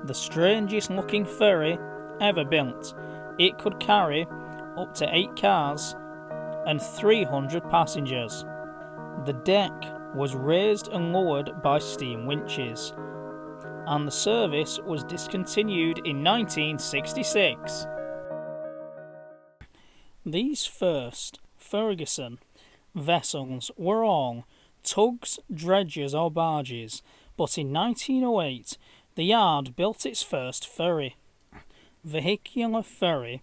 the strangest looking ferry ever built. It could carry up to 8 cars and 300 passengers. The deck was raised and lowered by steam winches, and the service was discontinued in 1966. These first Ferguson vessels were all tugs, dredgers or barges, but in 1908 the yard built its first ferry, Vehicular Ferry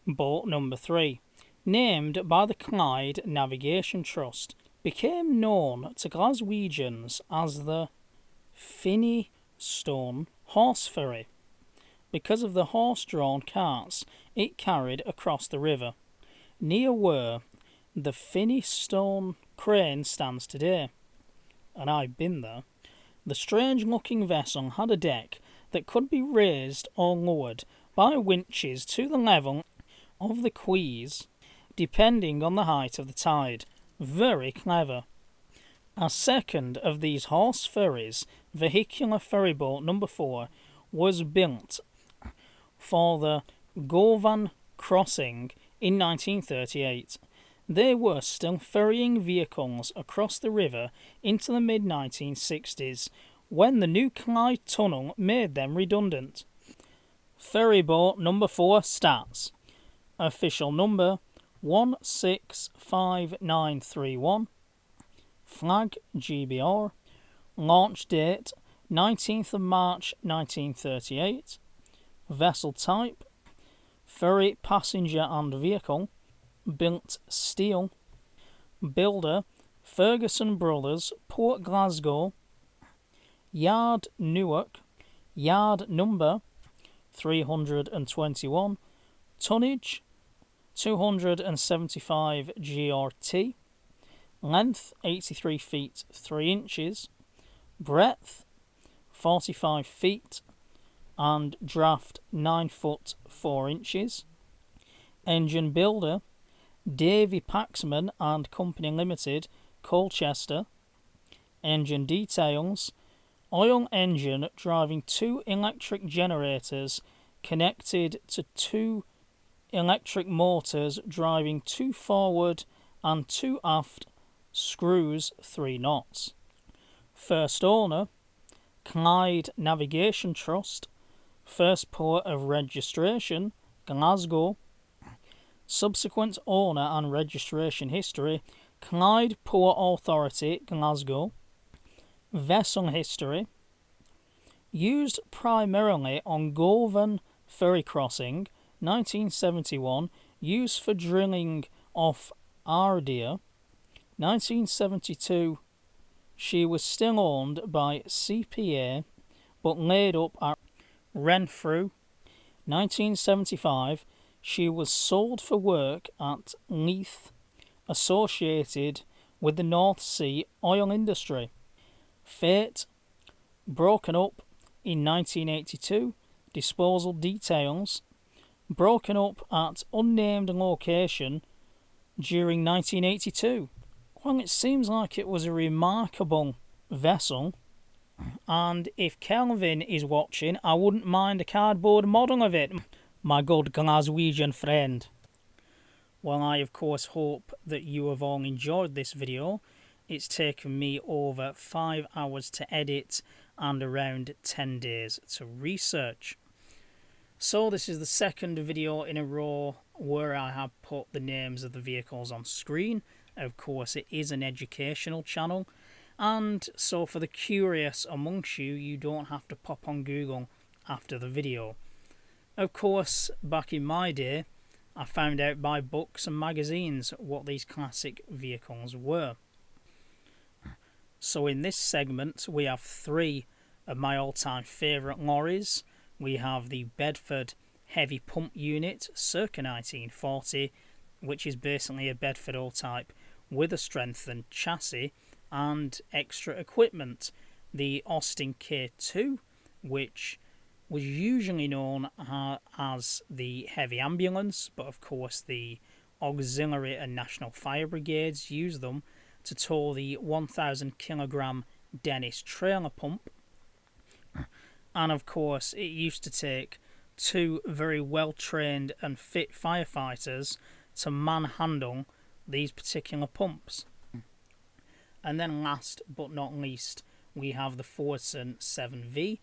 Boat Number 3, named by the Clyde Navigation Trust, became known to Glaswegians as the Finneystone Horse Ferry because of the horse-drawn carts it carried across the river, near where the Finneystone crane stands today, and I've been there. The strange-looking vessel had a deck that could be raised or lowered by winches to the level of the quays, depending on the height of the tide. Very clever. A second of these horse ferries, Vehicular Ferryboat Number 4, was built for the Govan crossing in 1938. They were still ferrying vehicles across the river into the mid-1960s, when the new Clyde tunnel made them redundant. Ferryboat Number 4 stats. Official number 165931. Flag GBR. Launch date 19th of March 1938. Vessel type ferry, passenger and vehicle. Built steel. Builder Ferguson Brothers, Port Glasgow. Yard Newark. Yard number 321. Tonnage 275 GRT. Length 83 feet 3 inches. Breadth 45 feet. And draft 9 foot 4 inches. Engine builder Davy Paxman and Company Limited, Colchester. Engine details: oil engine driving 2 electric generators connected to 2 electric motors driving 2 forward and 2 aft, screws 3 knots. First owner Clyde Navigation Trust. First port of registration Glasgow. Subsequent owner and registration history Clyde Port Authority, Glasgow. Vessel history: used primarily on Govan Ferry Crossing, 1971. Used for drilling off Ardea, 1972. She was still owned by CPA but laid up at Renfrew, 1975. She was sold for work at Leith, associated with the North Sea oil industry. Fate: broken up in 1982. Disposal details: broken up at unnamed location during 1982. Well, it seems like it was a remarkable vessel, and if Kelvin is watching, I wouldn't mind a cardboard model of it, my good Glaswegian friend. Well, I of course hope that you have all enjoyed this video. It's taken me over 5 hours to edit and around 10 days to research. So this is the second video in a row where I have put the names of the vehicles on screen. Of course, it is an educational channel, and so for the curious amongst you, you don't have to pop on Google after the video. Of course, back in my day, I found out by books and magazines what these classic vehicles were. So in this segment, we have 3 of my all-time favourite lorries. We have the Bedford Heavy Pump Unit, circa 1940, which is basically a Bedford O-type with a strengthened chassis and extra equipment. The Austin K2, which was usually known as the Heavy Ambulance, but of course the Auxiliary and National Fire Brigades use them to tow the 1,000 kilogram Dennis trailer pump. And of course, it used to take two very well trained and fit firefighters to manhandle these particular pumps. And then last but not least, we have the Fordson 7V.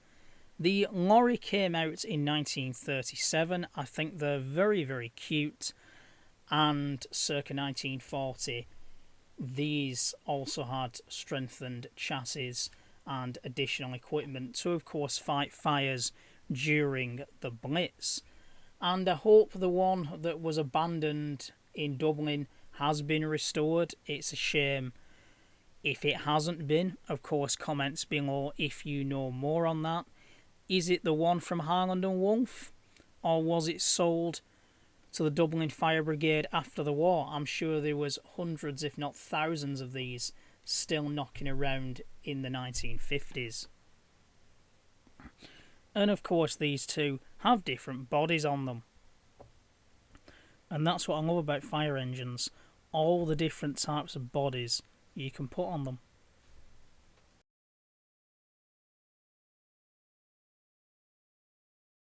The lorry came out in 1937. I think they're very, very cute. And circa 1940, these also had strengthened chassis and additional equipment to, of course, fight fires during the Blitz. And I hope the one that was abandoned in Dublin has been restored. It's a shame if it hasn't been. Of course, comments below if you know more on that. Is it the one from Harland and Wolff, or was it sold to the Dublin Fire Brigade after the war? I'm sure there was hundreds, if not thousands, of these still knocking around in the 1950s. And of course, these two have different bodies on them. And that's what I love about fire engines. All the different types of bodies you can put on them.